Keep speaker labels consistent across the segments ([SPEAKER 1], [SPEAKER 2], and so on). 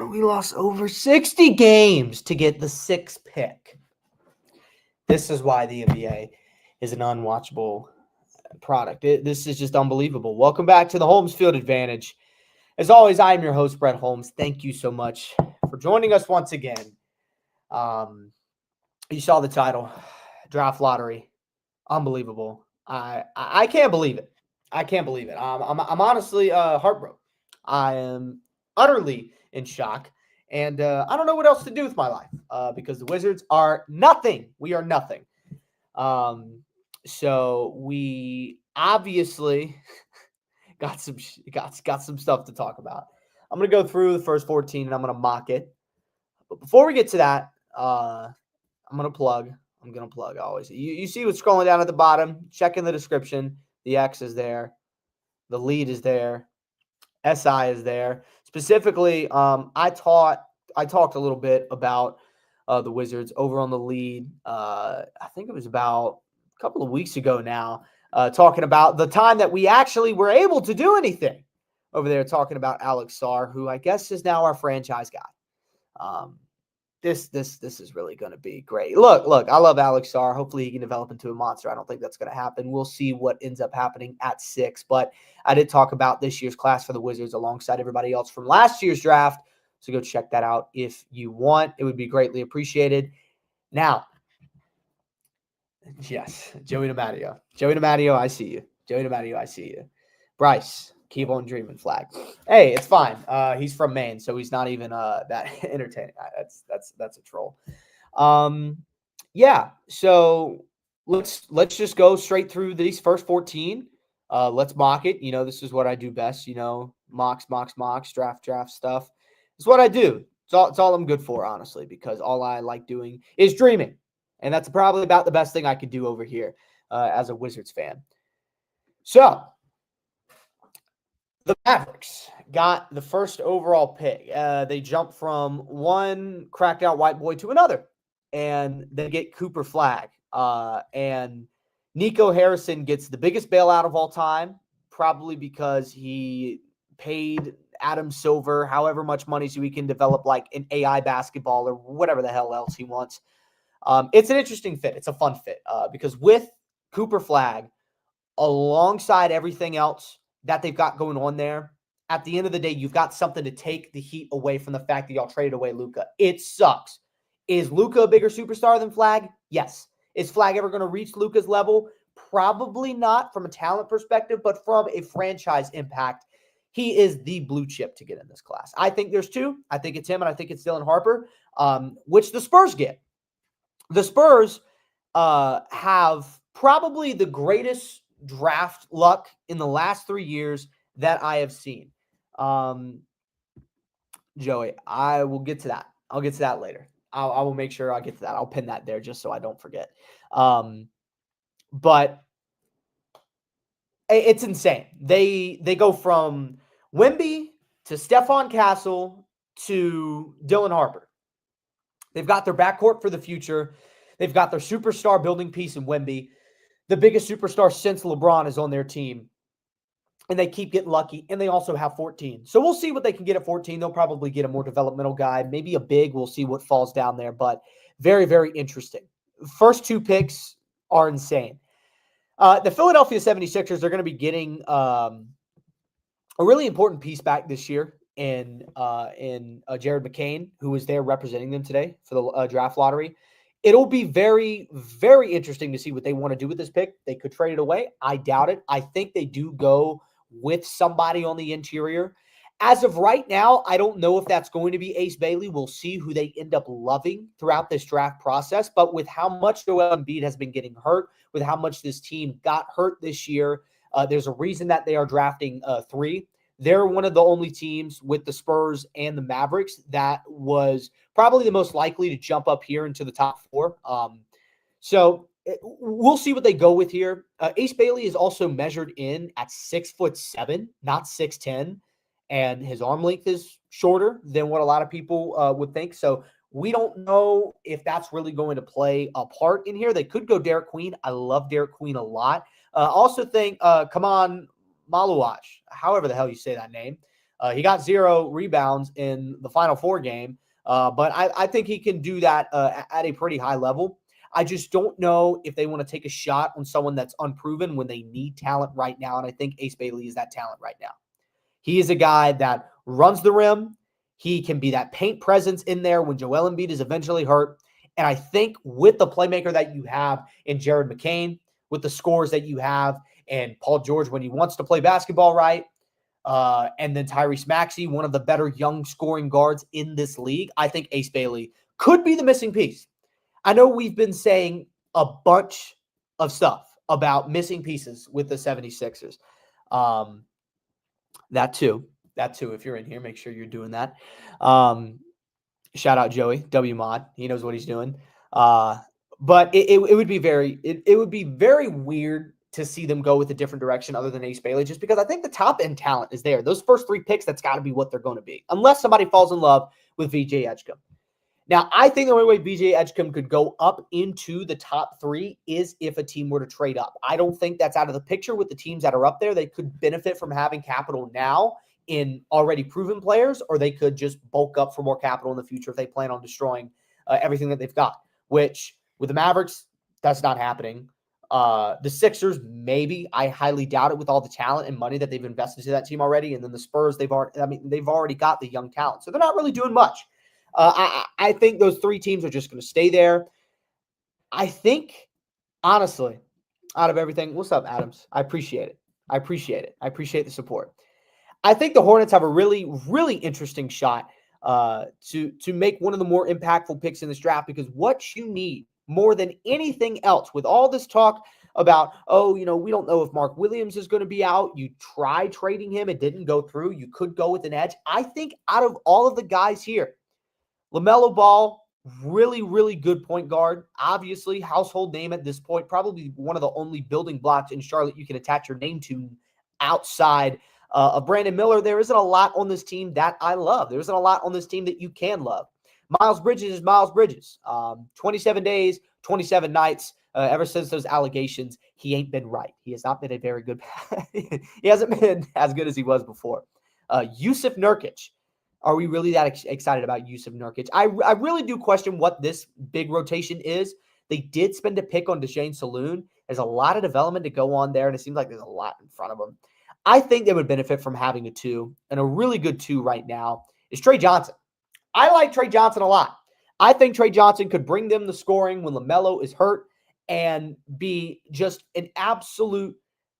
[SPEAKER 1] We lost over 60 games to get the 6th pick. This is why the NBA is an unwatchable product. This is just unbelievable. Welcome back to the Holmes Field Advantage. As always, I am your host, Brett Holmes. Thank you so much for joining us once again. You saw the title, Draft Lottery. Unbelievable. I can't believe it. I can't believe it. I'm honestly heartbroken. I am utterly in shock. And I don't know what else to do with my life because the Wizards are nothing. We are nothing. So we obviously got some stuff to talk about. I'm going to go through the first 14 and I'm going to mock it. But before we get to that, I'm going to plug always. You see what's scrolling down at the bottom. Check in the description. The X is there. The lead is there. SI is there. Specifically, I talked a little bit about the Wizards over on the lead. I think it was about a couple of weeks ago now, talking about the time that we actually were able to do anything over there, talking about Alex Sarr, who I guess is now our franchise guy. This is really going to be great. Look, I love Alex Sarr. Hopefully he can develop into a monster. I don't think that's going to happen. We'll see what ends up happening at 6. But I did talk about this year's class for the Wizards alongside everybody else from last year's draft. So go check that out if you want. It would be greatly appreciated. Now, yes, Joey DiMatteo. Joey DiMatteo, I see you. Joey DiMatteo, I see you. Bryce, keep on dreaming flag. Hey, it's fine. He's from Maine, so he's not even that entertaining. That's a troll. Yeah. So let's just go straight through these first 14. Let's mock it. You know, this is what I do best. You know, mocks, draft stuff. It's what I do. It's all I'm good for, honestly, because all I like doing is dreaming, and that's probably about the best thing I could do over here as a Wizards fan. So the Mavericks got the first overall pick. They jumped from one cracked out white boy to another, and they get Cooper Flag. And Nico Harrison gets the biggest bailout of all time, probably because he paid Adam Silver however much money so he can develop like an AI basketball or whatever the hell else he wants. It's an interesting fit. It's a fun fit because with Cooper Flag, alongside everything else that they've got going on there, at the end of the day, you've got something to take the heat away from the fact that y'all traded away Luka. It sucks. Is Luka a bigger superstar than Flag? Yes. Is Flag ever going to reach Luka's level? Probably not from a talent perspective, but from a franchise impact, he is the blue chip to get in this class. I think there's two. I think it's him, and I think it's Dylan Harper, which the Spurs get. The Spurs have probably the greatest draft luck in the last 3 years that I have seen. Joey, I will get to that. I'll get to that later. I will make sure I get to that. I'll pin that there just so I don't forget. But it's insane. They go from Wemby to Stephon Castle to Dylan Harper. They've got their backcourt for the future. They've got their superstar building piece in Wemby. The biggest superstar since LeBron is on their team. And they keep getting lucky. And they also have 14. So we'll see what they can get at 14. They'll probably get a more developmental guy, maybe a big. We'll see what falls down there. But very, very interesting. First 2 picks are insane. The Philadelphia 76ers are going to be getting a really important piece back this year in Jared McCain, who is there representing them today for the draft lottery. It'll be very, very interesting to see what they want to do with this pick. They could trade it away. I doubt it. I think they do go with somebody on the interior. As of right now, I don't know if that's going to be Ace Bailey. We'll see who they end up loving throughout this draft process. But with how much Joel Embiid has been getting hurt, with how much this team got hurt this year, there's a reason that they are drafting 3. They're one of the only teams with the Spurs and the Mavericks that was probably the most likely to jump up here into the top 4. So we'll see what they go with here. Ace Bailey is also measured in at 6'7", not 6'10", and his arm length is shorter than what a lot of people would think. So we don't know if that's really going to play a part in here. They could go Derek Queen. I love Derek Queen a lot. Also think, come on, Maluach, however the hell you say that name. He got 0 rebounds in the Final Four game, but I think he can do that at a pretty high level. I just don't know if they want to take a shot on someone that's unproven when they need talent right now, and I think Ace Bailey is that talent right now. He is a guy that runs the rim. He can be that paint presence in there when Joel Embiid is eventually hurt. And I think with the playmaker that you have in Jared McCain, with the scores that you have, and Paul George when he wants to play basketball right, and then Tyrese Maxey, one of the better young scoring guards in this league, I think Ace Bailey could be the missing piece. I know we've been saying a bunch of stuff about missing pieces with the 76ers. That too, if you're in here, make sure you're doing that. Shout out Joey W Mod. He knows what he's doing. But it would be very weird to see them go with a different direction other than Ace Bailey, just because I think the top end talent is there. Those first 3 picks, that's got to be what they're going to be, unless somebody falls in love with VJ Edgecombe. Now, I think the only way VJ Edgecombe could go up into the top 3 is if a team were to trade up. I don't think that's out of the picture with the teams that are up there. They could benefit from having capital now in already proven players, or they could just bulk up for more capital in the future if they plan on destroying everything that they've got, which with the Mavericks, that's not happening. The Sixers, maybe. I highly doubt it with all the talent and money that they've invested to that team already. And then the Spurs, they've already got the young talent. So they're not really doing much. I think those 3 teams are just going to stay there. I think, honestly, out of everything, what's up, Adams? I appreciate it. I appreciate the support. I think the Hornets have a really, really interesting shot to make one of the more impactful picks in this draft, because what you need more than anything else with all this talk about, we don't know if Mark Williams is going to be out. You try trading him. It didn't go through. You could go with an edge. I think out of all of the guys here, LaMelo Ball, really, really good point guard. Obviously, household name at this point. Probably one of the only building blocks in Charlotte you can attach your name to outside of Brandon Miller. There isn't a lot on this team that I love. There isn't a lot on this team that you can love. Miles Bridges is Miles Bridges. 27 days, 27 nights. Ever since those allegations, he ain't been right. He has not been a very good – he hasn't been as good as he was before. Jusuf Nurkic. Are we really that excited about Jusuf Nurkic? I really do question what this big rotation is. They did spend a pick on Deshane Saloon. There's a lot of development to go on there, and it seems like there's a lot in front of them. I think they would benefit from having a 2, and a really good 2 right now is Trey Johnson. I like Trey Johnson a lot. I think Trey Johnson could bring them the scoring when LaMelo is hurt and be just an absolute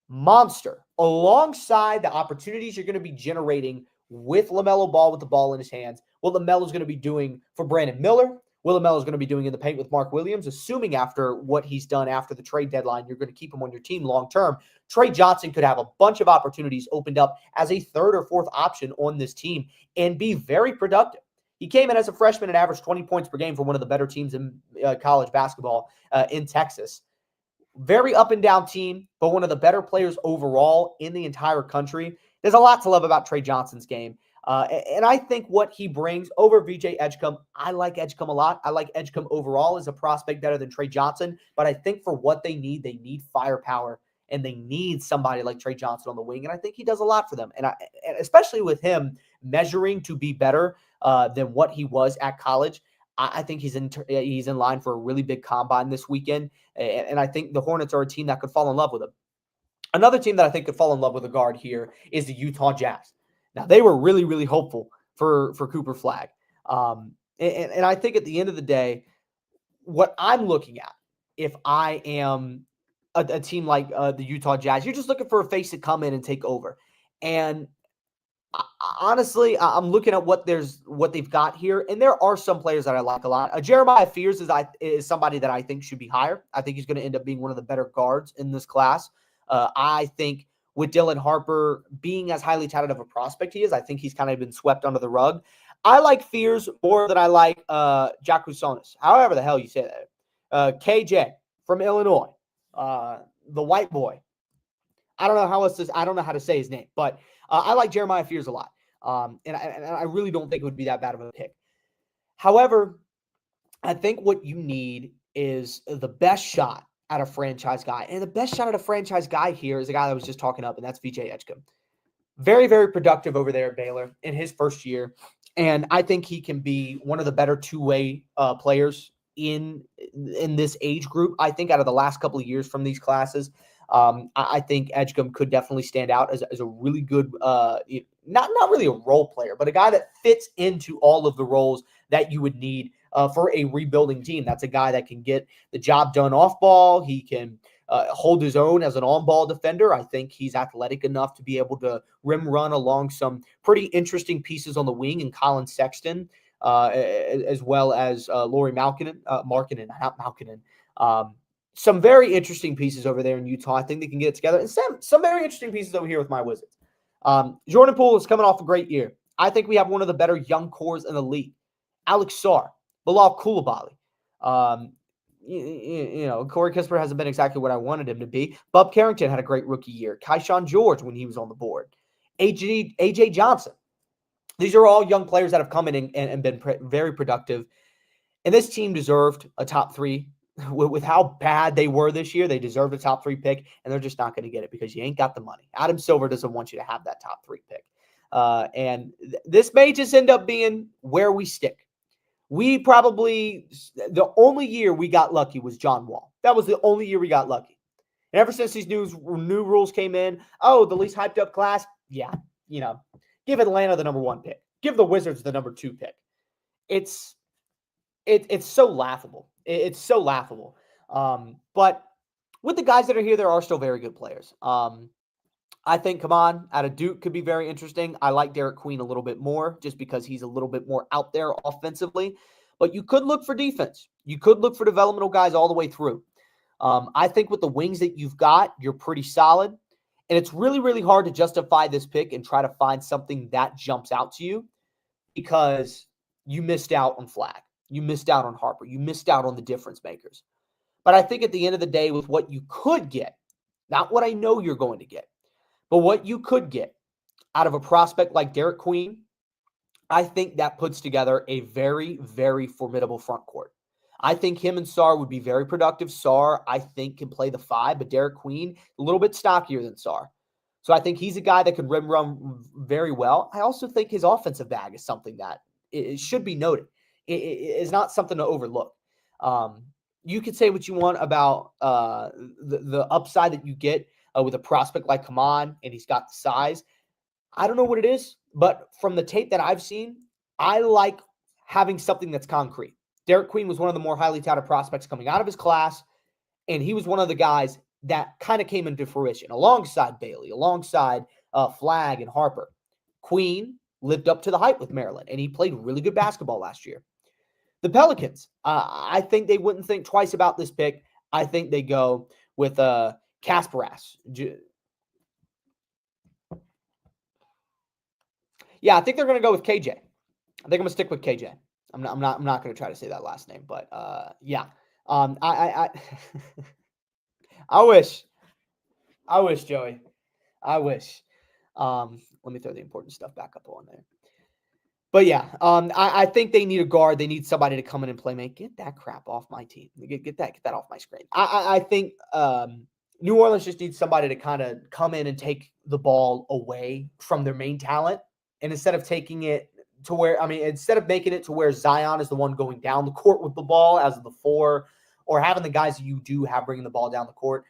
[SPEAKER 1] monster alongside the opportunities you're going to be generating with LaMelo Ball with the ball in his hands, what LaMelo's going to be doing for Brandon Miller, what LaMelo's going to be doing in the paint with Mark Williams, assuming after what he's done after the trade deadline, you're going to keep him on your team long term. Trey Johnson could have a bunch of opportunities opened up as a 3rd or 4th option on this team and be very productive. He came in as a freshman and averaged 20 points per game for one of the better teams in college basketball in Texas. Very up and down team, but one of the better players overall in the entire country. There's a lot to love about Trey Johnson's game. And I think what he brings over VJ Edgecombe, I like Edgecombe a lot. I like Edgecombe overall as a prospect better than Trey Johnson. But I think for what they need firepower, and they need somebody like Trey Johnson on the wing. And I think he does a lot for them. And especially with him measuring to be better than what he was at college, I think he's in line for a really big combine this weekend. And I think the Hornets are a team that could fall in love with him. Another team that I think could fall in love with a guard here is the Utah Jazz. Now, they were really, really hopeful for Cooper Flagg. And I think at the end of the day, what I'm looking at, if I am a team like the Utah Jazz, you're just looking for a face to come in and take over. And honestly, I'm looking at what they've got here, and there are some players that I like a lot. Jeremiah Fears is somebody that I think should be higher. I think he's going to end up being one of the better guards in this class. I think with Dylan Harper being as highly touted of a prospect he is, I think he's kind of been swept under the rug. I like Fears more than I like Jack Sonis, however the hell you say that. KJ from Illinois, the white boy. I don't know how to say his name, but I like Jeremiah Fears a lot. And I really don't think it would be that bad of a pick. However, I think what you need is the best shot at a franchise guy. And the best shot at a franchise guy here is a guy that was just talking up, and that's VJ Edgecombe. very, very productive over there at Baylor in his first year. And I think he can be one of the better two-way players in this age group. I think out of the last couple of years from these classes, I think Edgecombe could definitely stand out as a really good, not really a role player, but a guy that fits into all of the roles that you would need for a rebuilding team. That's a guy that can get the job done off ball. He can hold his own as an on-ball defender. I think he's athletic enough to be able to rim run along some pretty interesting pieces on the wing in Colin Sexton, as well as Laurie Markkinen, not Malkinen. Some very interesting pieces over there in Utah. I think they can get it together. And some very interesting pieces over here with my Wizards. Jordan Poole is coming off a great year. I think we have one of the better young cores in the league. Alex Sarr, Bilal Coulibaly. Corey Kispert hasn't been exactly what I wanted him to be. Bub Carrington had a great rookie year. Keyshawn George when he was on the board. AJ Johnson. These are all young players that have come in and been very productive. And this team deserved a top 3. With how bad they were this year, they deserved a top 3 pick, and they're just not going to get it because you ain't got the money. Adam Silver doesn't want you to have that top 3 pick. And this may just end up being where we stick. The only year we got lucky was John Wall. That was the only year we got lucky. And ever since these new rules came in, the least hyped up class, give Atlanta the number 1 pick. Give the Wizards the number 2 pick. It's so laughable. It's so laughable. But with the guys that are here, there are still very good players. I think Kaman out of Duke could be very interesting. I like Derek Queen a little bit more just because he's a little bit more out there offensively. But you could look for defense. You could look for developmental guys all the way through. I think with the wings that you've got, you're pretty solid. And it's really, really hard to justify this pick and try to find something that jumps out to you because you missed out on Flagg. You missed out on Harper. You missed out on the difference makers. But I think at the end of the day, with what you could get, not what I know you're going to get, but what you could get out of a prospect like Derek Queen, I think that puts together a very, very formidable front court. I think him and Sarr would be very productive. Sarr, I think, can play the 5, but Derek Queen, a little bit stockier than Sarr. So I think he's a guy that could rim run very well. I also think his offensive bag is something that it should be noted. It is not something to overlook. You could say what you want about the upside that you get with a prospect like Kaman, and he's got the size. I don't know what it is, but from the tape that I've seen, I like having something that's concrete. Derek Queen was one of the more highly touted prospects coming out of his class, and he was one of the guys that kind of came into fruition alongside Bailey, alongside Flagg and Harper. Queen lived up to the hype with Maryland, and he played really good basketball last year. The Pelicans, I think they wouldn't think twice about this pick. I think they go with Kasparas. Yeah, I think they're going to go with KJ. I think I'm going to stick with KJ. I'm not going to try to say that last name, but yeah. I wish, Joey. I wish. Let me throw the important stuff back up on there. But yeah, I think they need a guard. They need somebody to come in and play. Man, get that crap off my team. Get that off my screen. I think New Orleans just needs somebody to kind of come in and take the ball away from their main talent. And instead of taking it to instead of making it to where Zion is the one going down the court with the ball as the 4, or having the guys that you do have bringing the ball down the court,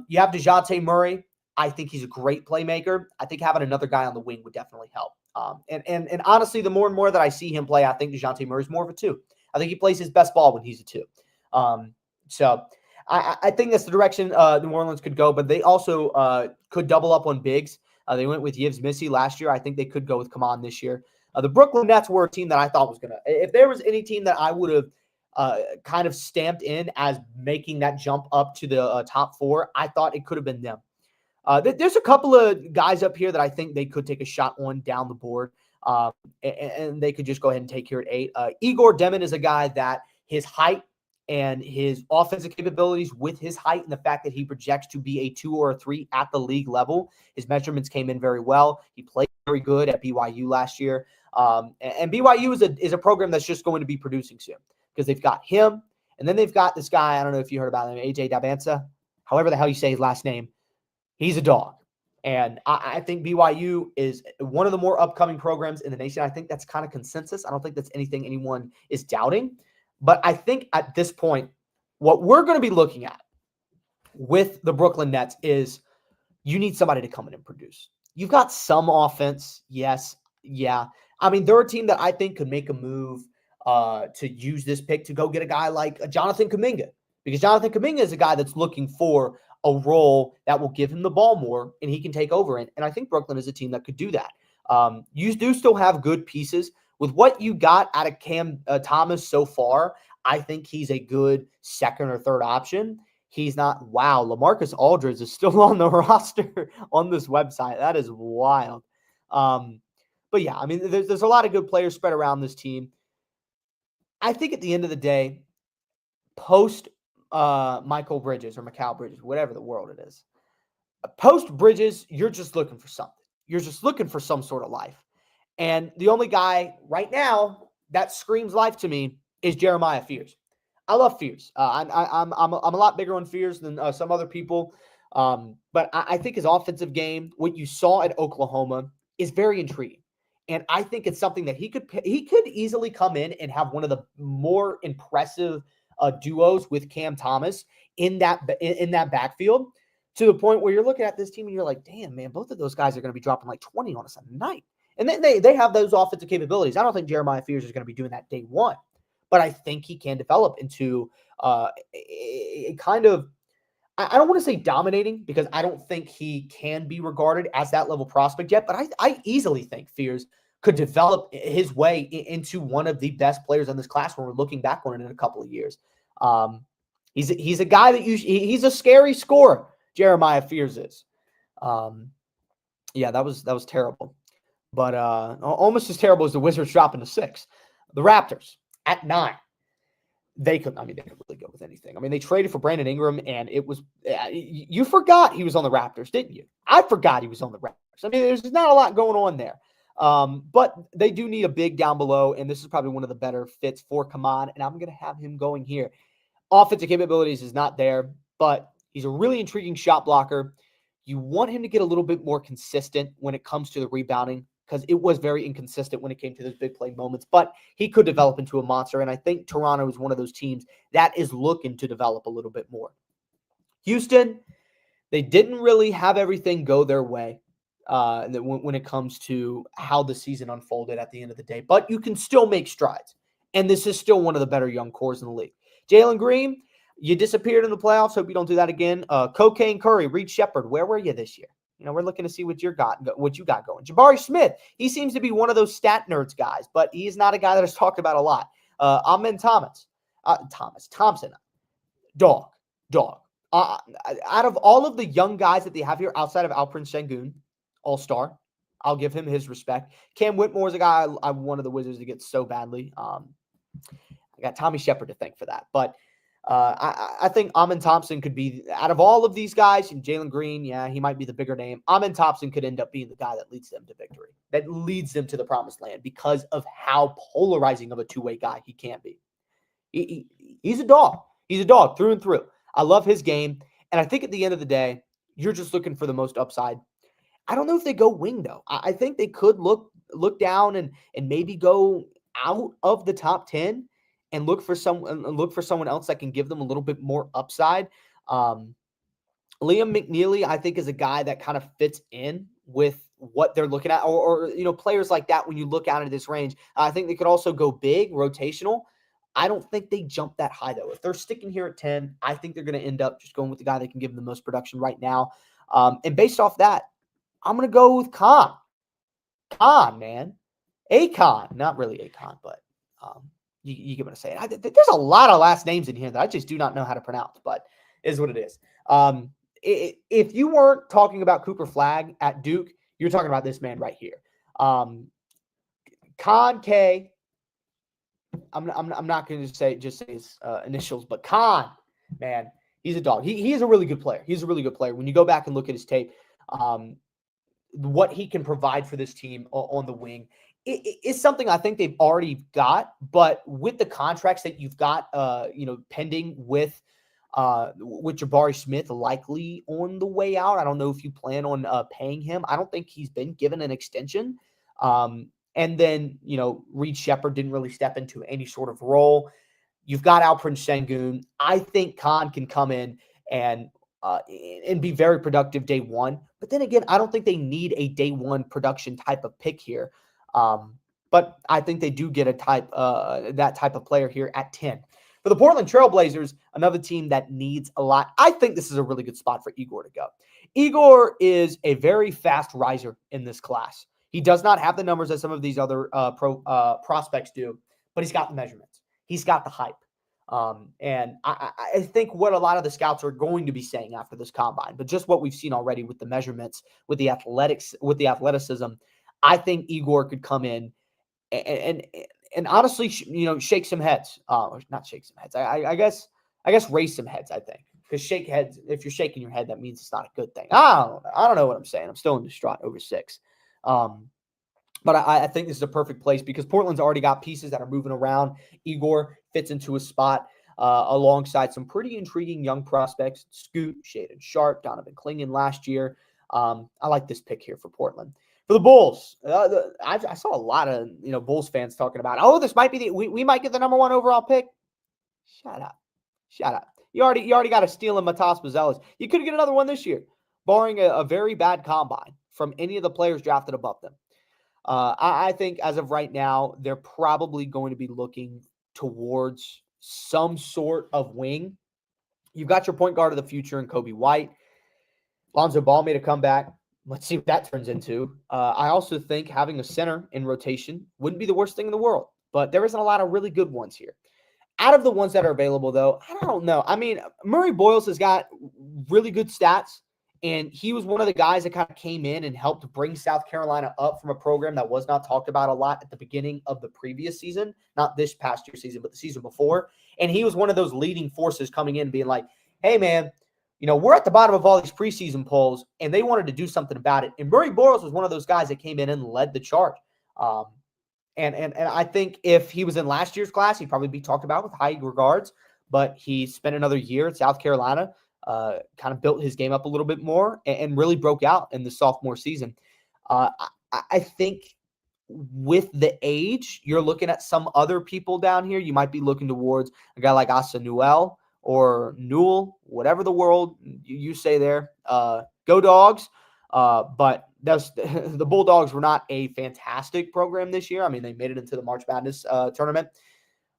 [SPEAKER 1] you have DeJounte Murray. I think he's a great playmaker. I think having another guy on the wing would definitely help. And honestly, the more and more that I see him play, I think DeJounte Murray is more of a 2. I think he plays his best ball when he's a 2. So I think that's the direction New Orleans could go, but they also could double up on bigs. They went with Yves Missy last year. I think they could go with Kaman this year. The Brooklyn Nets were a team that I thought was going to – if there was any team that I would have kind of stamped in as making that jump up to the top 4, I thought it could have been them. There's a couple of guys up here that I think they could take a shot on down the board, and they could just go ahead and take here at 8. Igor Demin is a guy that his height and his offensive capabilities with his height and the fact that he projects to be a 2 or a 3 at the league level, his measurements came in very well. He played very good at BYU last year. And BYU is a program that's just going to be producing soon because they've got him, and then they've got this guy, I don't know if you heard about him, AJ Dabansa, however the hell you say his last name. He's a dog. And I think BYU is one of the more upcoming programs in the nation. I think that's kind of consensus. I don't think that's anything anyone is doubting. But I think at this point, what we're going to be looking at with the Brooklyn Nets is you need somebody to come in and produce. You've got some offense. Yes. Yeah. I mean, they're a team that I think could make a move to use this pick to go get a guy like Jonathan Kuminga, because Jonathan Kuminga is a guy that's looking for a role that will give him the ball more and he can take over. And I think Brooklyn is a team that could do that. You do still have good pieces. With what you got out of Cam Thomas so far, I think he's a good second or third option. He's not. Wow, LaMarcus Aldridge is still on the roster on this website. That is wild. But yeah, I mean, there's a lot of good players spread around this team. I think at the end of the day, post Michael Bridges or Mikal Bridges, whatever the world it is, post Bridges, you're just looking for something. You're just looking for some sort of life. And the only guy right now that screams life to me is Jeremiah Fears. I love Fears. I'm a lot bigger on Fears than some other people. But I think his offensive game, what you saw at Oklahoma, is very intriguing. And I think it's something that he could easily come in and have one of the more impressive duos with Cam Thomas in that backfield, to the point where you're looking at this team and you're like, damn, man, both of those guys are going to be dropping like 20 on us a night. And then they have those offensive capabilities. I don't think Jeremiah Fears is going to be doing that day one, but I think he can develop into a kind of, I don't want to say dominating, because I don't think he can be regarded as that level prospect yet, but I easily think Fears could develop his way into one of the best players in this class when we're looking back on it in a couple of years. He's a guy that he's a scary scorer. Jeremiah Fears is. Yeah, that was terrible. But almost as terrible as the Wizards dropping to 6. The Raptors at 9. They could really go with anything. I mean, they traded for Brandon Ingram, and it was you forgot he was on the Raptors, didn't you? I forgot he was on the Raptors. I mean, there's not a lot going on there. But they do need a big down below, and this is probably one of the better fits for Kaman, and I'm going to have him going here. Offensive capabilities is not there, but he's a really intriguing shot blocker. You want him to get a little bit more consistent when it comes to the rebounding, because it was very inconsistent when it came to those big play moments, but he could develop into a monster. And I think Toronto is one of those teams that is looking to develop a little bit more. Houston, they didn't really have everything go their way when it comes to how the season unfolded at the end of the day, but you can still make strides. And this is still one of the better young cores in the league. Jalen Green, you disappeared in the playoffs. Hope you don't do that again. Cocaine Curry, Reed Shepherd, where were you this year? You know, we're looking to see what you got going. Jabari Smith, he seems to be one of those stat nerds guys, but he's not a guy that is talked about a lot. Amen Thompson, dog. Out of all of the young guys that they have here, outside of Alperen Sengun, all-star, I'll give him his respect. Cam Whitmore is a guy I wanted the Wizards to get so badly. I got Tommy Shepard to thank for that, but I think Amen Thompson could be, out of all of these guys, and Jalen Green, yeah, he might be the bigger name. Amen Thompson could end up being the guy that leads them to victory, that leads them to the promised land, because of how polarizing of a two-way guy he can be. He's a dog. He's a dog through and through. I love his game. And I think at the end of the day, you're just looking for the most upside. I don't know if they go wing, though. I think they could look down and maybe go out of the top 10 and look for someone else that can give them a little bit more upside. Liam McNeely, I think, is a guy that kind of fits in with what they're looking at, or players like that. When you look out at this range, I think they could also go big, rotational. I don't think they jump that high, though. If they're sticking here at 10, I think they're going to end up just going with the guy that can give them the most production right now. And based off that, I'm going to go with Khan. Khan, man. Akon. Not really Akon, but you get what I'm saying. There's a lot of last names in here that I just do not know how to pronounce, but it is what it is. If you weren't talking about Cooper Flagg at Duke, you're talking about this man right here. Khan K. I'm not going to say his initials, but Khan, man, he's a dog. He is a really good player. He's a really good player. When you go back and look at his tape, what he can provide for this team on the wing, it's something I think they've already got. But with the contracts that you've got, pending with with Jabari Smith likely on the way out. I don't know if you plan on paying him. I don't think he's been given an extension. And then, Reed Shepherd didn't really step into any sort of role. You've got Alperen Sengun. I think Khan can come in and be very productive day one. But then again, I don't think they need a day one production type of pick here. But I think they do get that type of player here at 10. For the Portland Trailblazers, another team that needs a lot. I think this is a really good spot for Igor to go. Igor is a very fast riser in this class. He does not have the numbers that some of these other prospects do, but he's got the measurements. He's got the hype. And I think what a lot of the scouts are going to be saying after this combine, but just what we've seen already with the measurements, with the athleticism, I think Igor could come in and honestly, shake some heads. Not shake some heads. I guess raise some heads. I think, because shake heads. If you're shaking your head, that means it's not a good thing. I don't know what I'm saying. I'm still in distraught over 6. But I think this is a perfect place because Portland's already got pieces that are moving around. Igor fits into a spot alongside some pretty intriguing young prospects. Scoot, Shaedon Sharpe, Donovan Clingan last year. I like this pick here for Portland. For the Bulls, I saw a lot of Bulls fans talking about, this might be we might get the number 1 overall pick. Shut up. You already got a steal in Matas Buzelis. You could get another one this year, barring a very bad combine from any of the players drafted above them. I think as of right now, they're probably going to be looking towards some sort of wing. You've got your point guard of the future in Kobe White. Lonzo Ball made a comeback. Let's see what that turns into. I also think having a center in rotation wouldn't be the worst thing in the world, but there isn't a lot of really good ones here. Out of the ones that are available, though, I don't know. I mean, Murray Boyles has got really good stats, and he was one of the guys that kind of came in and helped bring South Carolina up from a program that was not talked about a lot at the beginning of the previous season, not this past year season, but the season before. And he was one of those leading forces coming in being like, hey, man, we're at the bottom of all these preseason polls, and they wanted to do something about it. And Murray Boyles was one of those guys that came in and led the charge. And I think if he was in last year's class, he'd probably be talked about with high regards. But he spent another year at South Carolina, kind of built his game up a little bit more, and really broke out in the sophomore season. I think with the age, you're looking at some other people down here. You might be looking towards a guy like Asa Newell or Newell, whatever the world you say there. Go Dogs. But the Bulldogs were not a fantastic program this year. I mean, they made it into the March Madness tournament,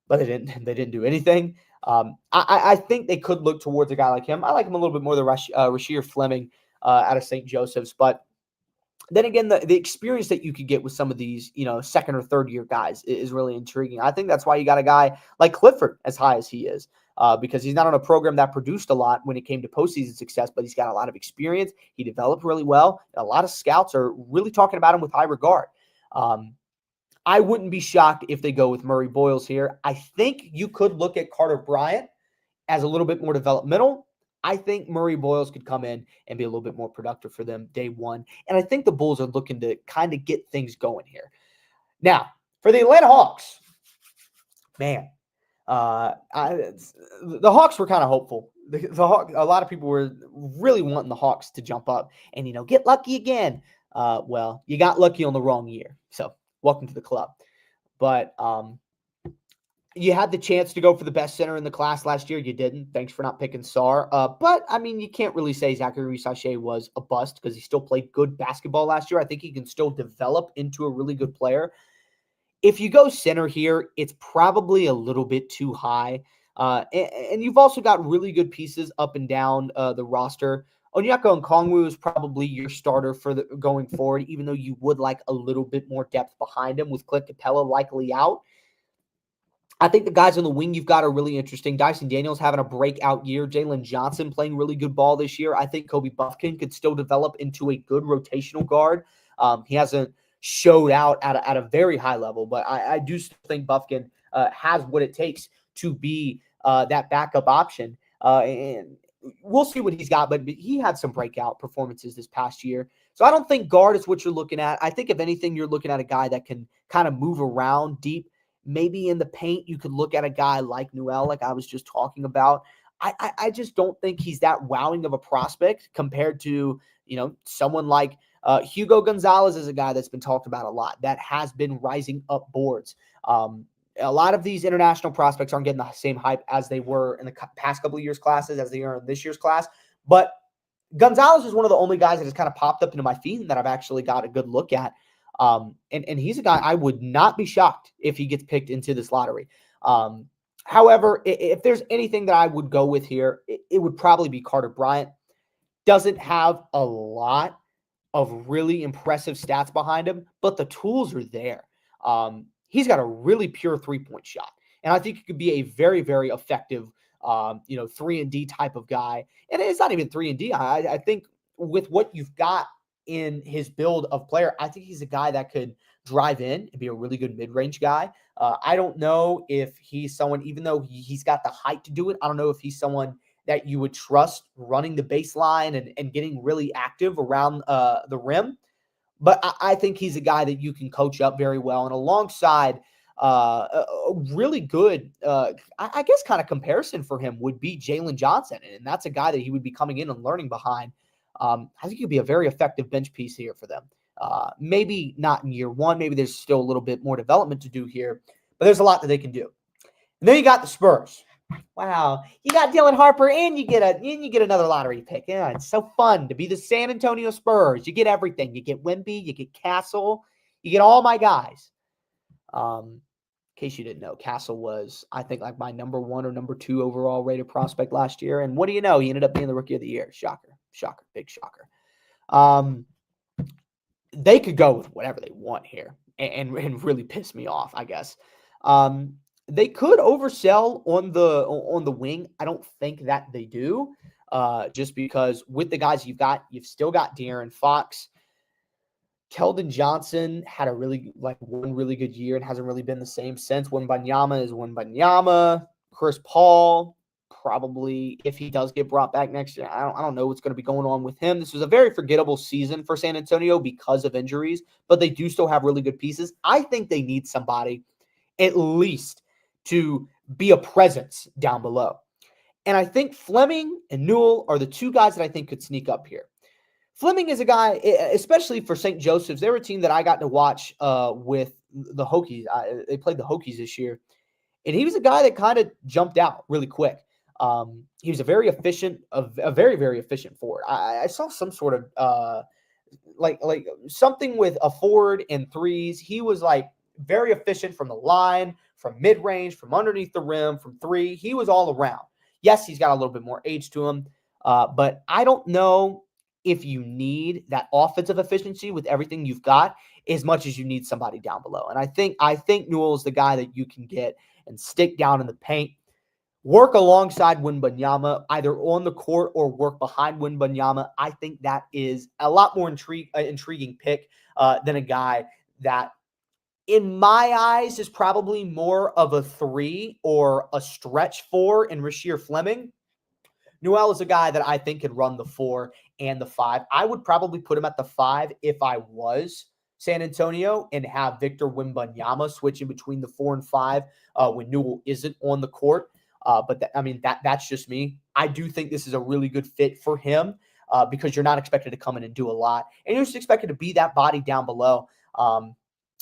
[SPEAKER 1] but they didn't do anything. I think they could look towards a guy like him. I like him a little bit more than Rasheer Fleming out of St. Joseph's. But then again, the experience that you could get with some of these, second or third year guys is really intriguing. I think that's why you got a guy like Clifford as high as he is. Because he's not on a program that produced a lot when it came to postseason success, but he's got a lot of experience. He developed really well. A lot of scouts are really talking about him with high regard. I wouldn't be shocked if they go with Murray Boyles here. I think you could look at Carter Bryant as a little bit more developmental. I think Murray Boyles could come in and be a little bit more productive for them day one. And I think the Bulls are looking to kind of get things going here. Now, for the Atlanta Hawks, man, the Hawks were kind of hopeful. A lot of people were really wanting the Hawks to jump up and, get lucky again. Well, you got lucky on the wrong year. So welcome to the club. But you had the chance to go for the best center in the class last year. You didn't. Thanks for not picking Sarr. But, I mean, you can't really say Zachary Sachet was a bust because he still played good basketball last year. I think he can still develop into a really good player. If you go center here, it's probably a little bit too high. And you've also got really good pieces up and down the roster. Onyeka Okongwu is probably your starter for going forward, even though you would like a little bit more depth behind him with Clint Capella likely out. I think the guys on the wing you've got are really interesting. Dyson Daniels having a breakout year. Jalen Johnson playing really good ball this year. I think Kobe Buffkin could still develop into a good rotational guard. He hasn't showed out at a very high level, but I do still think Buffkin has what it takes to be that backup option. And we'll see what he's got, but he had some breakout performances this past year. So I don't think guard is what you're looking at. I think if anything, you're looking at a guy that can kind of move around deep. Maybe in the paint, you could look at a guy like Newell, like I was just talking about. I just don't think he's that wowing of a prospect compared to, someone like Hugo Gonzalez is a guy that's been talked about a lot, that has been rising up boards. A lot of these international prospects aren't getting the same hype as they were in the past couple of years' classes as they are in this year's class. But Gonzalez is one of the only guys that has kind of popped up into my feed and that I've actually got a good look at. And he's a guy I would not be shocked if he gets picked into this lottery. However, if there's anything that I would go with here, it would probably be Carter Bryant. Doesn't have a lot of really impressive stats behind him, but the tools are there. He's got a really pure three-point shot, and I think he could be a very, very effective, 3-and-D type of guy. And it's not even 3-and-D. I think with what you've got in his build of player, I think he's a guy that could drive in and be a really good mid-range guy. I don't know if he's someone, even though he's got the height to do it, I don't know if he's someone that you would trust running the baseline and getting really active around the rim. But I think he's a guy that you can coach up very well. And alongside a really good, I guess, kind of comparison for him would be Jalen Johnson. And that's a guy that he would be coming in and learning behind. I think he'd be a very effective bench piece here for them. Maybe not in year one. Maybe there's still a little bit more development to do here. But there's a lot that they can do. And then you got the Spurs. Wow, you got Dylan Harper, and you get another lottery pick. Yeah, it's so fun to be the San Antonio Spurs. You get everything. You get Wemby, you get Castle, you get all my guys. In case you didn't know, Castle was, I think, like my number 1 or number 2 overall rated prospect last year. And what do you know? He ended up being the Rookie of the Year. Shocker, big shocker. They could go with whatever they want here and really piss me off, I guess. They could oversell on the wing. I don't think that they do, just because with the guys you've still got De'Aaron Fox. Keldon Johnson had one really good year and hasn't really been the same since. Wembanyama is Wembanyama. Chris Paul, probably, if he does get brought back next year, I don't know what's going to be going on with him. This was a very forgettable season for San Antonio because of injuries, but they do still have really good pieces. I think they need somebody at least to be a presence down below. And I think Fleming and Newell are the two guys that I think could sneak up here. Fleming is a guy, especially for St. Joseph's. They're a team that I got to watch with the Hokies. They played the Hokies this year. And he was a guy that kind of jumped out really quick. He was a very, very efficient forward. I saw some sort of like something with a forward and threes. He was like very efficient from the line, from mid-range, from underneath the rim, from three. He was all around. Yes, he's got a little bit more age to him, but I don't know if you need that offensive efficiency with everything you've got as much as you need somebody down below. And I think Newell is the guy that you can get and stick down in the paint, work alongside Wembanyama, either on the court or work behind Wembanyama. I think that is a lot more intriguing pick than a guy that, in my eyes, is probably more of a 3 or a stretch 4 in Rasheer Fleming. Newell is a guy that I think could run the 4 and the 5. I would probably put him at the 5 if I was San Antonio and have Victor Wembanyama switching between the 4 and 5 when Newell isn't on the court. But that's just me. I do think this is a really good fit for him because you're not expected to come in and do a lot. And you're just expected to be that body down below.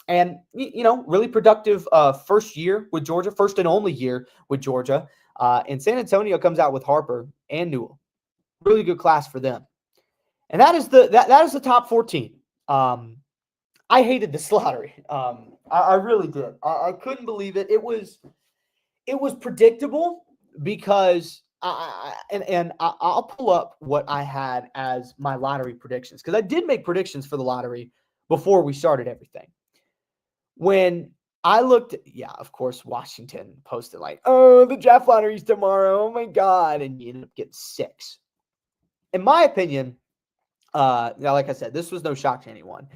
[SPEAKER 1] And, really productive first year with Georgia, first and only year with Georgia. And San Antonio comes out with Harper and Newell. Really good class for them. And that is the top 14. I hated this lottery. I really did. I couldn't believe it. It was predictable because I'll pull up what I had as my lottery predictions, because I did make predictions for the lottery before we started everything. When I looked, of course, Washington posted like, oh, the draft lottery's tomorrow. Oh my God. And you ended up getting 6. In my opinion, like I said, this was no shock to anyone.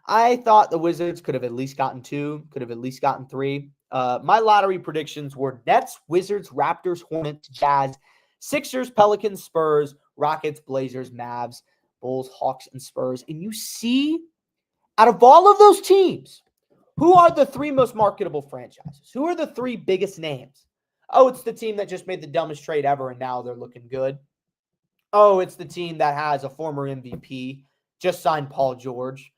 [SPEAKER 1] I thought the Wizards could have at least gotten 2, could have at least gotten 3. My lottery predictions were Nets, Wizards, Raptors, Hornets, Jazz, Sixers, Pelicans, Spurs, Rockets, Blazers, Mavs, Bulls, Hawks, and Spurs. And you see, out of all of those teams, who are the 3 most marketable franchises? Who are the 3 biggest names? Oh, it's the team that just made the dumbest trade ever and now they're looking good. Oh, it's the team that has a former MVP, just signed Paul George.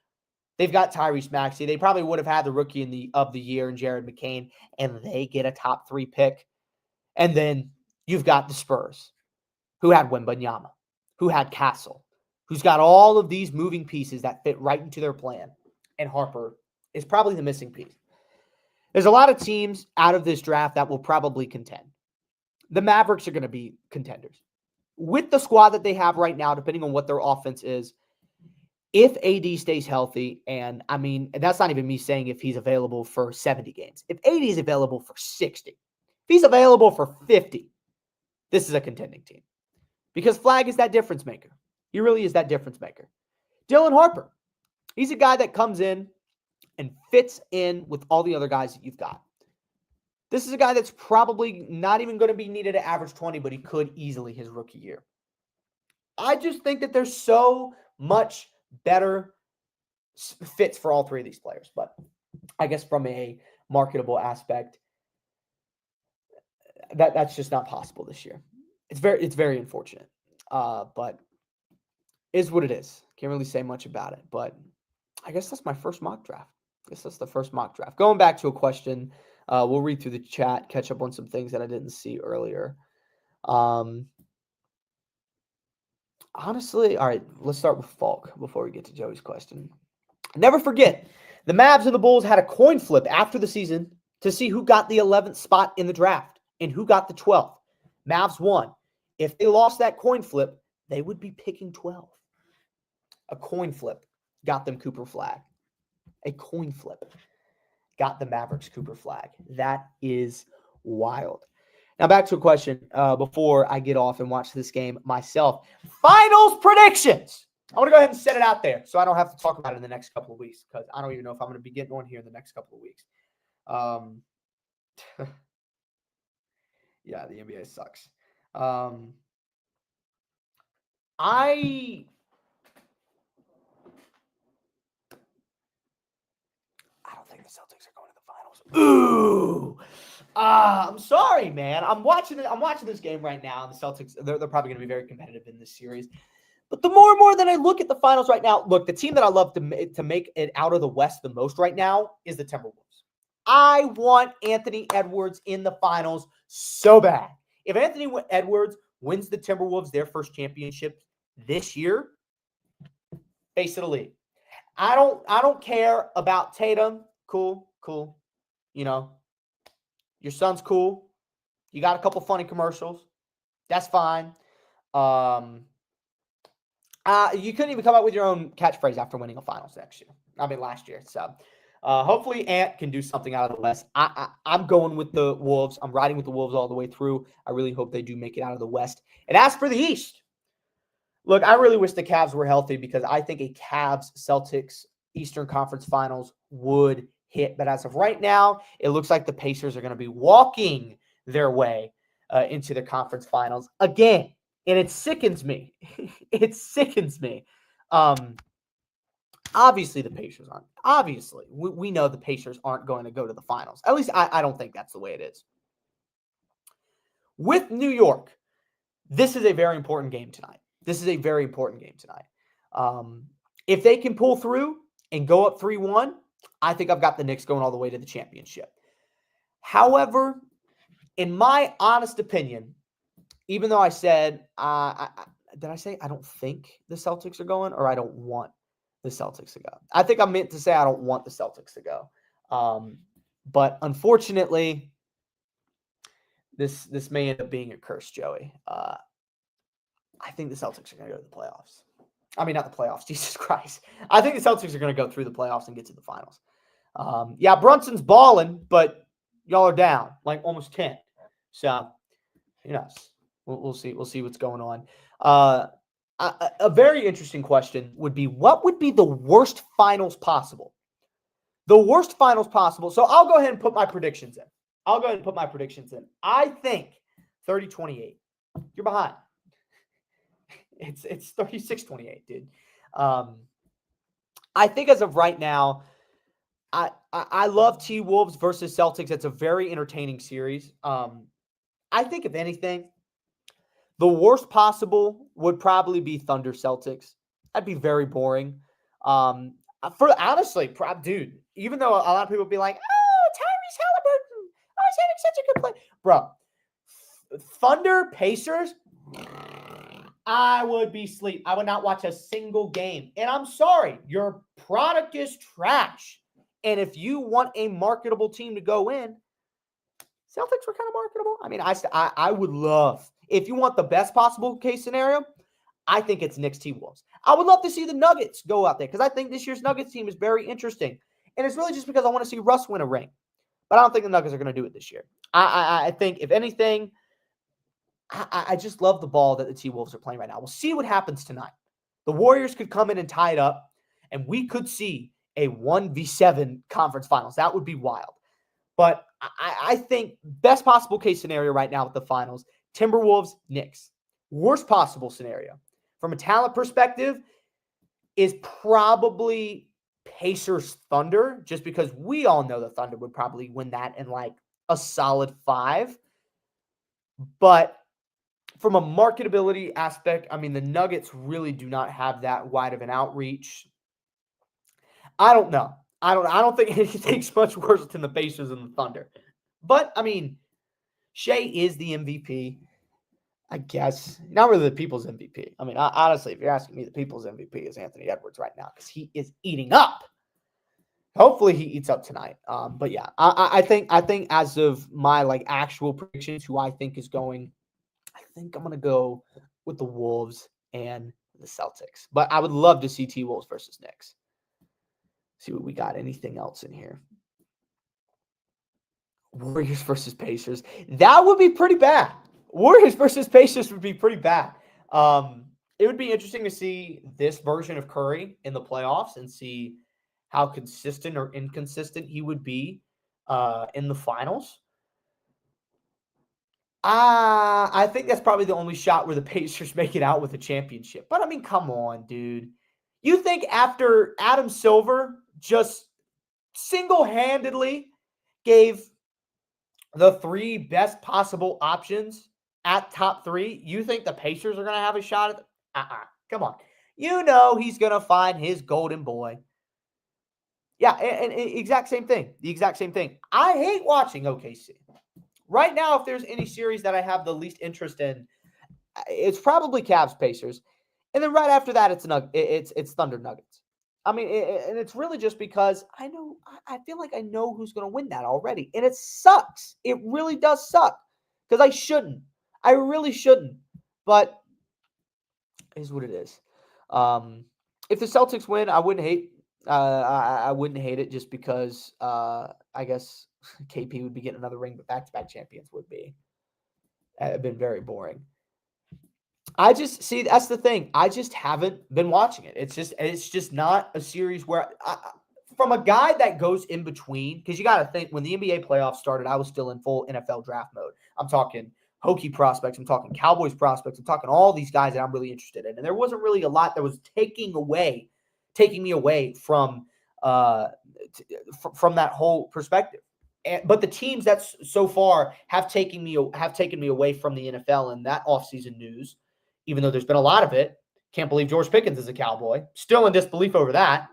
[SPEAKER 1] They've got Tyrese Maxey. They probably would have had the rookie of the year in Jared McCain, and they get a top 3 pick. And then you've got the Spurs, who had Wembanyama, who had Castle, who's got all of these moving pieces that fit right into their plan. And Harper is probably the missing piece. There's a lot of teams out of this draft that will probably contend. The Mavericks are going to be contenders. With the squad that they have right now, depending on what their offense is, if AD stays healthy, and I mean, that's not even me saying if he's available for 70 games. If AD is available for 60, if he's available for 50, this is a contending team. Because Flag is that difference maker. He really is that difference maker. Dylan Harper, he's a guy that comes in and fits in with all the other guys that you've got. This is a guy that's probably not even going to be needed to average 20, but he could easily his rookie year. I just think that there's so much better fits for all three of these players. But I guess from a marketable aspect, that's just not possible this year. It's very unfortunate. But is what it is. Can't really say much about it. But I guess that's my first mock draft. I guess that's the first mock draft. Going back to a question, we'll read through the chat, catch up on some things that I didn't see earlier. Honestly, all right, let's start with Falk before we get to Joey's question. Never forget, the Mavs and the Bulls had a coin flip after the season to see who got the 11th spot in the draft and who got the 12th. Mavs won. If they lost that coin flip, they would be picking 12. A coin flip got them Cooper Flag. A coin flip got the Mavericks Cooper Flag. That is wild. Now back to a question before I get off and watch this game myself. Finals predictions. I want to go ahead and set it out there so I don't have to talk about it in the next couple of weeks because I don't even know if I'm going to be getting on here in the next couple of weeks. Yeah, the NBA sucks. I don't think the Celtics are going to the finals. Ooh. I'm sorry, man. I'm watching this game right now, and the Celtics, they're probably going to be very competitive in this series. But the more and more that I look at the finals right now, look, the team that I love to make it out of the West the most right now is the Timberwolves. I want Anthony Edwards in the finals so bad. If Anthony Edwards wins the Timberwolves their first championship this year, face of the league. I don't care about Tatum. Cool. You know, your son's cool. You got a couple funny commercials. That's fine. You couldn't even come up with your own catchphrase after winning a finals last year. So hopefully Ant can do something out of the West. I'm going with the Wolves. I'm riding with the Wolves all the way through. I really hope they do make it out of the West. And as for the East, look, I really wish the Cavs were healthy because I think a Cavs-Celtics Eastern Conference Finals would hit. But as of right now, it looks like the Pacers are going to be walking their way into the conference finals again. And it sickens me. It sickens me. Obviously, the Pacers aren't. Obviously, we know the Pacers aren't going to go to the finals. At least I don't think that's the way it is. With New York, this is a very important game tonight. If they can pull through and go up 3-1, I think I've got the Knicks going all the way to the championship. However, in my honest opinion, even though I said, did I say I don't think the Celtics are going or I don't want the Celtics to go? I think I meant to say I don't want the Celtics to go. But unfortunately, this may end up being a curse, Joey. I think the Celtics are going to go to the playoffs. I mean, not the playoffs, Jesus Christ. I think the Celtics are going to go through the playoffs and get to the finals. Yeah, Brunson's balling, but y'all are down like almost 10. So, who knows? We'll see. We'll see what's going on. A very interesting question would be, what would be the worst finals possible? The worst finals possible. So I'll go ahead and put my predictions in. I think 30-28. You're behind. It's 36-28, dude. I think as of right now, I love T-Wolves versus Celtics. It's a very entertaining series. I think if anything, the worst possible would probably be Thunder Celtics. That'd be very boring. For honestly, dude, even though a lot of people be like, "Oh, Tyrese Halliburton, oh, he's having such a good play," bro. Thunder Pacers, I would be asleep. I would not watch a single game. And I'm sorry, your product is trash. And if you want a marketable team to go in, Celtics were kind of marketable. I mean, I would love, if you want the best possible case scenario, I think it's Knicks T-Wolves. I would love to see the Nuggets go out there because I think this year's Nuggets team is very interesting. And it's really just because I want to see Russ win a ring. But I don't think the Nuggets are going to do it this year. I think, if anything, I just love the ball that the T-Wolves are playing right now. We'll see what happens tonight. The Warriors could come in and tie it up, and we could see a 1v7 conference finals. That would be wild. But I think best possible case scenario right now with the finals, Timberwolves, Knicks. Worst possible scenario from a talent perspective is probably Pacers Thunder, just because we all know the Thunder would probably win that in like a solid 5. But from a marketability aspect, I mean, the Nuggets really do not have that wide of an outreach. I don't know. I don't think anything's much worse than the Pacers and the Thunder. But, I mean, Shea is the MVP, I guess. Not really the people's MVP. I mean, honestly, if you're asking me, the people's MVP is Anthony Edwards right now because he is eating up. Hopefully he eats up tonight. But yeah, I think as of my like actual predictions, who I think is going, I think I'm gonna go with the Wolves and the Celtics. But I would love to see T-Wolves versus Knicks. See what we got. Anything else in here? Warriors versus Pacers. That would be pretty bad. Warriors versus Pacers would be pretty bad. It would be interesting to see this version of Curry in the playoffs and see how consistent or inconsistent he would be in the finals. I think that's probably the only shot where the Pacers make it out with a championship. But, I mean, come on, dude. You think after Adam Silver just single-handedly gave the 3 best possible options at top 3, you think the Pacers are going to have a shot at come on. You know he's going to find his golden boy. Yeah, and exact same thing. The exact same thing. I hate watching OKC. Right now, if there's any series that I have the least interest in, it's probably Cavs Pacers. And then right after that, it's Thunder Nuggets. I mean, and it's really just because I feel like I know who's going to win that already. And it sucks. It really does suck because I shouldn't. I really shouldn't. But it is what it is. If the Celtics win, I wouldn't hate I wouldn't hate it just because I guess KP would be getting another ring, but back-to-back champions would be. Have been very boring. I just see that's the thing. I just haven't been watching it. It's just not a series where from a guy that goes in between, because you got to think when the NBA playoffs started, I was still in full NFL draft mode. I'm talking Hokie prospects. I'm talking Cowboys prospects. I'm talking all these guys that I'm really interested in. And there wasn't really a lot that was taking me away from that whole perspective. But the teams that so far have taken me away from the NFL and that offseason news, even though there's been a lot of it. Can't believe George Pickens is a Cowboy. Still in disbelief over that.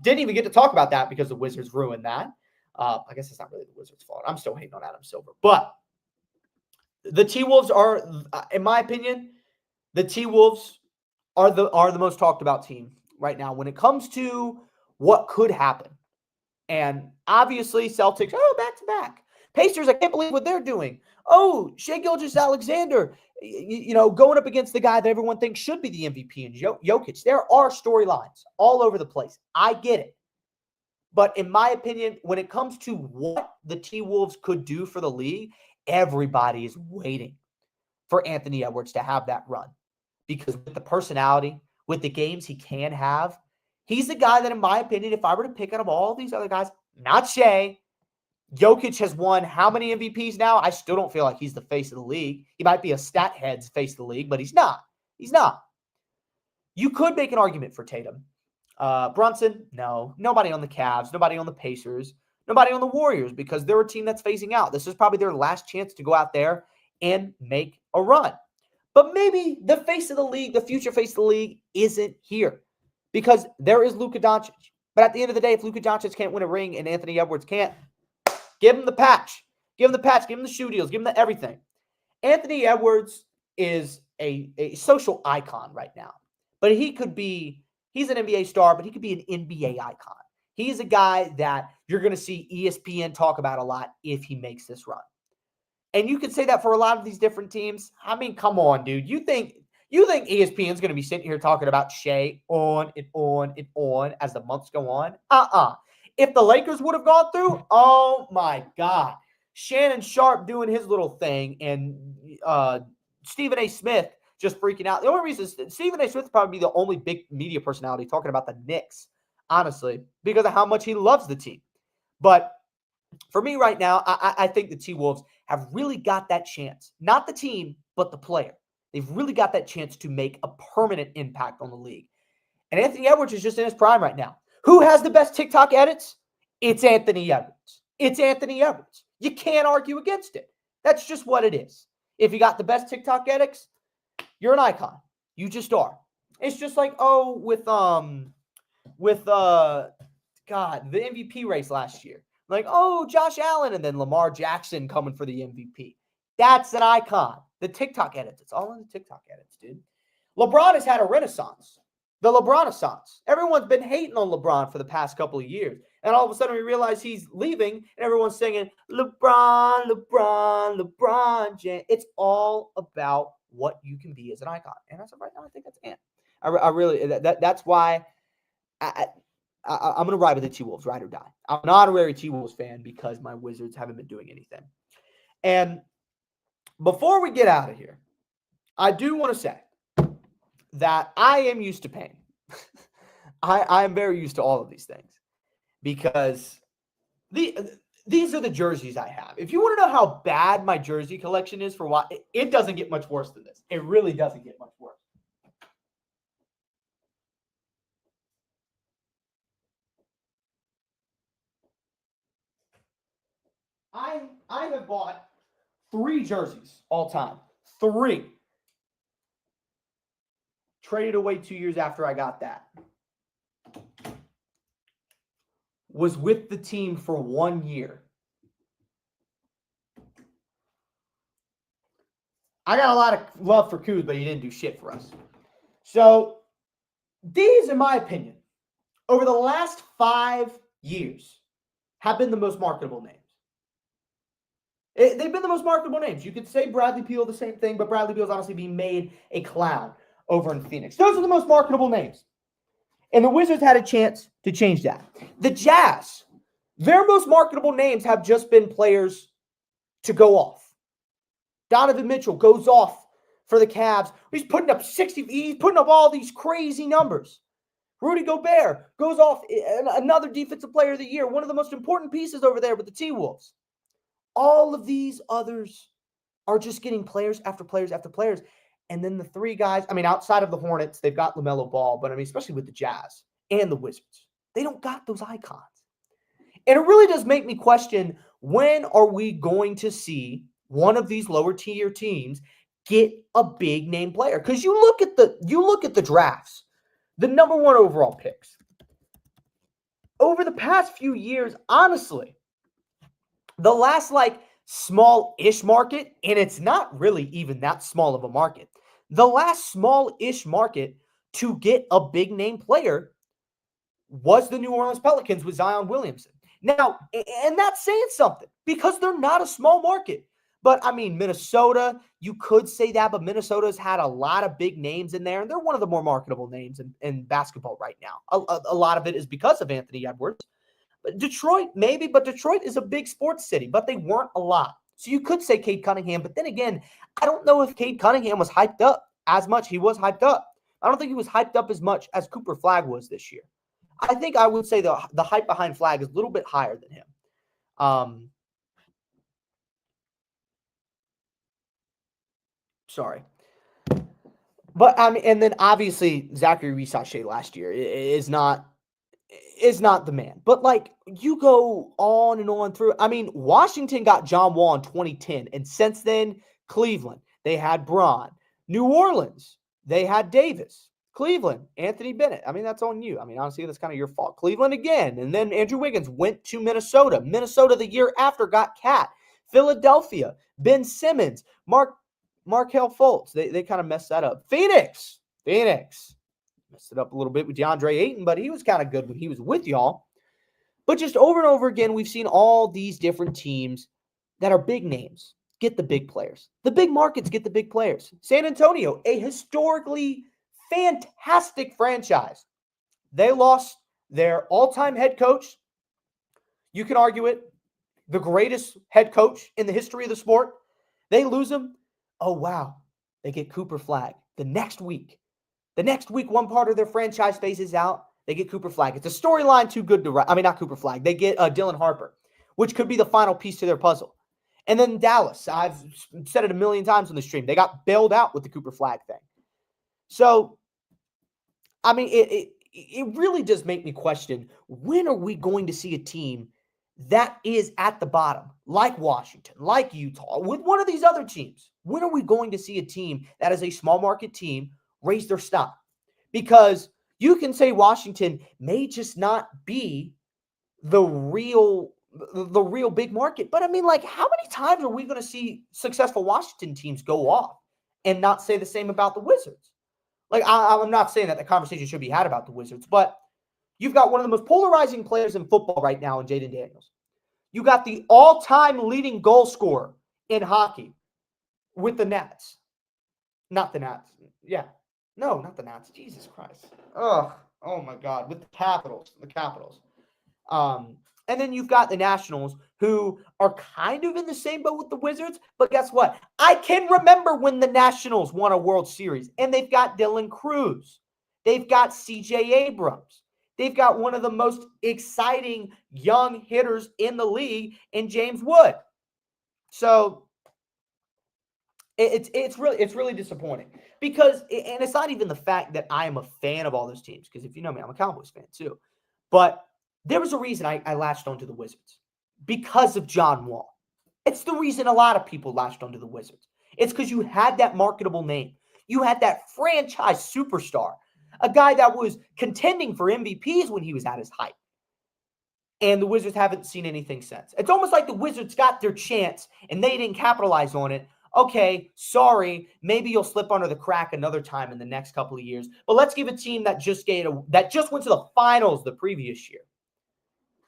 [SPEAKER 1] Didn't even get to talk about that because the Wizards ruined that. I guess it's not really the Wizards' fault. I'm still hating on Adam Silver. But the T-Wolves are, in my opinion, the T-Wolves are the most talked about team right now when it comes to what could happen. And obviously, Celtics, back-to-back. Pacers, I can't believe what they're doing. Oh, Shai Gilgeous-Alexander, going up against the guy that everyone thinks should be the MVP in Jokic. There are storylines all over the place. I get it. But in my opinion, when it comes to what the T-Wolves could do for the league, everybody is waiting for Anthony Edwards to have that run. Because with the personality, with the games he can have, he's the guy that, in my opinion, if I were to pick out of all these other guys, not Shai, Jokic has won how many MVPs now? I still don't feel like he's the face of the league. He might be a stat head's face of the league, but he's not. He's not. You could make an argument for Tatum. Brunson, no. Nobody on the Cavs, nobody on the Pacers, nobody on the Warriors because they're a team that's phasing out. This is probably their last chance to go out there and make a run. But maybe the face of the league, the future face of the league, isn't here because there is Luka Doncic. But at the end of the day, if Luka Doncic can't win a ring and Anthony Edwards can't, give him the patch. Give him the patch. Give him the shoe deals. Give him the everything. Anthony Edwards is a social icon right now. But he's an NBA star, but he could be an NBA icon. He's a guy that you're going to see ESPN talk about a lot if he makes this run. And you could say that for a lot of these different teams. I mean, come on, dude. You think ESPN's going to be sitting here talking about Shea on and on and on as the months go on? If the Lakers would have gone through, oh my God. Shannon Sharpe doing his little thing and Stephen A. Smith just freaking out. The only reason is Stephen A. Smith would probably be the only big media personality talking about the Knicks, honestly, because of how much he loves the team. But for me right now, I think the T-Wolves have really got that chance. Not the team, but the player. They've really got that chance to make a permanent impact on the league. And Anthony Edwards is just in his prime right now. Who has the best TikTok edits? It's Anthony Edwards. It's Anthony Edwards. You can't argue against it. That's just what it is. If you got the best TikTok edits, you're an icon. You just are. It's just like, with the MVP race last year. Like, Josh Allen and then Lamar Jackson coming for the MVP. That's an icon. The TikTok edits. It's all in the TikTok edits, dude. LeBron has had a renaissance. The LeBron-assance. Everyone's been hating on LeBron for the past couple of years. And all of a sudden we realize he's leaving and everyone's singing, LeBron, LeBron, LeBron James. It's all about what you can be as an icon. And as of right now, I think that's Ant. I really, that's why I'm going to ride with the T-Wolves, ride or die. I'm an honorary T-Wolves fan because my Wizards haven't been doing anything. And before we get out of here, I do want to say that I am used to pain. I am very used to all of these things because these are the jerseys I have. If you want to know how bad my jersey collection is for what, it doesn't get much worse than this. It really doesn't get much worse. I have bought 3 jerseys all time. 3. Traded away 2 years after I got that. Was with the team for 1 year. I got a lot of love for Kuz, but he didn't do shit for us. So, these, in my opinion, over the last 5 years, have been the most marketable names. They've been the most marketable names. You could say Bradley Beal, the same thing, but Bradley Beal's honestly being made a clown over in Phoenix. Those are the most marketable names. And the Wizards had a chance to change that. The Jazz, their most marketable names have just been players to go off. Donovan Mitchell goes off for the Cavs. He's putting up 60. He's putting up all these crazy numbers. Rudy Gobert goes off, another defensive player of the year, one of the most important pieces over there with the T-Wolves. All of these others are just getting players after players after players. And then the 3 guys, I mean, outside of the Hornets, they've got LaMelo Ball, but I mean, especially with the Jazz and the Wizards, they don't got those icons. And it really does make me question, when are we going to see one of these lower tier teams get a big name player? Because you look at the drafts, the number 1 overall picks. Over the past few years, honestly, the last small-ish market, and it's not really even that small of a market, the last small-ish market to get a big name player was the New Orleans Pelicans with Zion Williamson. Now, and that's saying something because they're not a small market. But, I mean, Minnesota, you could say that, but Minnesota's had a lot of big names in there, and they're one of the more marketable names in basketball right now. A lot of it is because of Anthony Edwards. But Detroit, maybe, but Detroit is a big sports city, but they weren't a lot. So you could say Cade Cunningham, but then again, I don't know if Cade Cunningham was hyped up as much. He was hyped up. I don't think he was hyped up as much as Cooper Flagg was this year. I think I would say the hype behind Flagg is a little bit higher than him. Sorry. But, I mean, and then obviously Zachary Risache last year is not the man. But, you go on and on through. I mean, Washington got John Wall in 2010, and since then, Cleveland, they had Braun. New Orleans, they had Davis. Cleveland, Anthony Bennett. I mean, that's on you. I mean, honestly, that's kind of your fault. Cleveland again. And then Andrew Wiggins went to Minnesota. Minnesota the year after got Cat. Philadelphia, Ben Simmons, Markelle Fultz. They kind of messed that up. Phoenix. Messed it up a little bit with DeAndre Ayton, but he was kind of good when he was with y'all. But just over and over again, we've seen all these different teams that are big names get the big players. The big markets get the big players. San Antonio, a historically fantastic franchise. They lost their all-time head coach. You can argue it. The greatest head coach in the history of the sport. They lose him. Oh, wow. They get Cooper Flagg the next week. One part of their franchise phases out. They get Cooper Flagg. It's a storyline too good to write. I mean, not Cooper Flagg. They get Dylan Harper, which could be the final piece to their puzzle. And then Dallas. I've said it a million times on the stream. They got bailed out with the Cooper Flagg thing. So, I mean, it really does make me question, when are we going to see a team that is at the bottom, like Washington, like Utah, with one of these other teams? When are we going to see a team that is a small market team raise their stock? Because you can say Washington may just not be the real big market. But I mean, like, how many times are we going to see successful Washington teams go off and not say the same about the Wizards? Like, I'm not saying that the conversation should be had about the Wizards, but you've got one of the most polarizing players in football right now in Jaden Daniels. You got the all-time leading goal scorer in hockey with the Nats. Not the Nats. Yeah. No, not the Nats. Jesus Christ. Oh my God. With the Capitals. And then you've got the Nationals, who are kind of in the same boat with the Wizards. But guess what? I can remember when the Nationals won a World Series. And they've got Dylan Cruz. They've got C.J. Abrams. They've got one of the most exciting young hitters in the league in James Wood. So it's really disappointing. Because, and it's not even the fact that I am a fan of all those teams. Because if you know me, I'm a Cowboys fan too. But there was a reason I latched onto the Wizards. Because of John Wall. It's the reason a lot of people latched onto the Wizards. It's because you had that marketable name. You had that franchise superstar. A guy that was contending for MVPs when he was at his height. And the Wizards haven't seen anything since. It's almost like the Wizards got their chance and they didn't capitalize on it. Okay, sorry, maybe you'll slip under the crack another time in the next couple of years. But let's give a team that just went to the finals the previous year.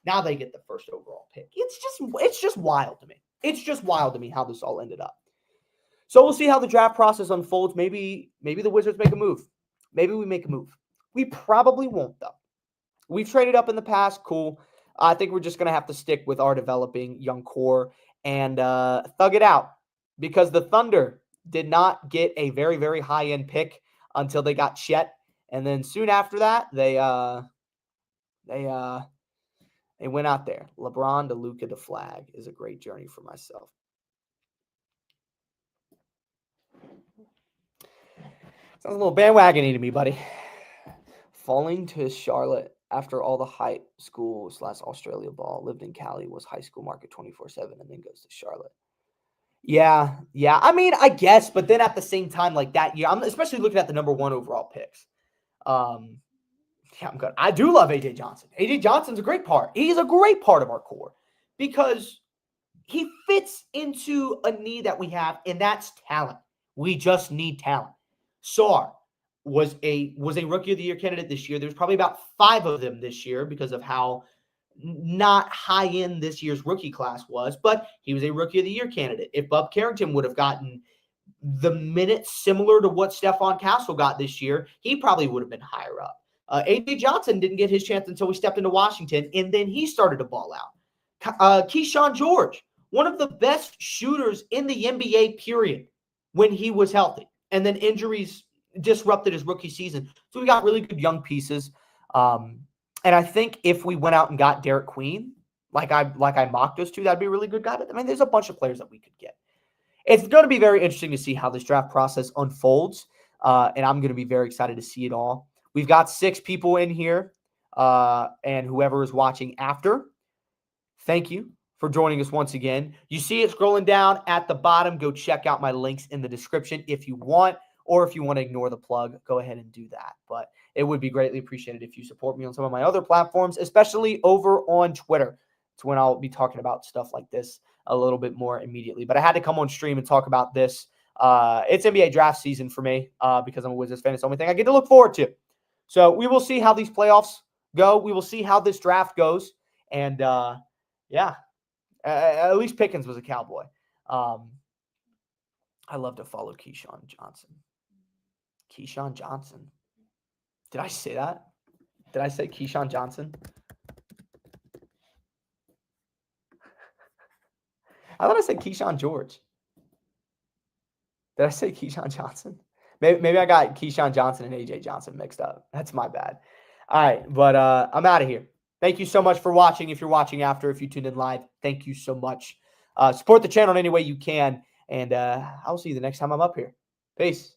[SPEAKER 1] Now they get the first overall pick. It's just wild to me. It's just wild to me how this all ended up. So we'll see how the draft process unfolds. Maybe the Wizards make a move. Maybe we make a move. We probably won't, though. We've traded up in the past. Cool. I think we're just going to have to stick with our developing young core and thug it out, because the Thunder did not get a very, very high-end pick until they got Chet. And then soon after that, they went out there. LeBron to Luka to Flag is a great journey for myself. Sounds a little bandwagony to me, buddy. Falling to Charlotte after all the hype, school / Australia ball, lived in Cali, was high school market 24/7, and then goes to Charlotte. Yeah. I mean, I guess, but then at the same time, like that year, I'm especially looking at the number 1 overall picks. Yeah, I'm good. I do love AJ Johnson. AJ Johnson's a great part. He's a great part of our core because he fits into a need that we have, and that's talent. We just need talent. Sarr was a Rookie of the Year candidate this year. There's probably about 5 of them this year because of how not high end this year's rookie class was, but he was a Rookie of the Year candidate. If Bub Carrington would have gotten the minutes similar to what Stephon Castle got this year, he probably would have been higher up. AJ Johnson didn't get his chance until we stepped into Washington, and then he started to ball out. Keyshawn George, one of the best shooters in the NBA, period, when he was healthy. And then injuries disrupted his rookie season. So we got really good young pieces. And I think if we went out and got Derek Queen, like I mocked us to, that'd be a really good guy. But I mean, there's a bunch of players that we could get. It's going to be very interesting to see how this draft process unfolds. And I'm going to be very excited to see it all. We've got 6 people in here. And whoever is watching after, thank you for joining us once again. You see it scrolling down at the bottom. Go check out my links in the description if you want, or if you want to ignore the plug, go ahead and do that. But it would be greatly appreciated if you support me on some of my other platforms, especially over on Twitter. It's when I'll be talking about stuff like this a little bit more immediately. But I had to come on stream and talk about this. It's NBA draft season for me because I'm a Wizards fan. It's the only thing I get to look forward to. So we will see how these playoffs go. We will see how this draft goes. And yeah, at least Pickens was a Cowboy. I love to follow Keyshawn Johnson. Keyshawn Johnson. Did I say that? Did I say Keyshawn Johnson? I thought I said Keyshawn George. Did I say Keyshawn Johnson? Maybe I got Keyshawn Johnson and AJ Johnson mixed up. That's my bad. All right, but I'm out of here. Thank you so much for watching. If you're watching after, if you tuned in live, thank you so much. Support the channel in any way you can, and I'll see you the next time I'm up here. Peace.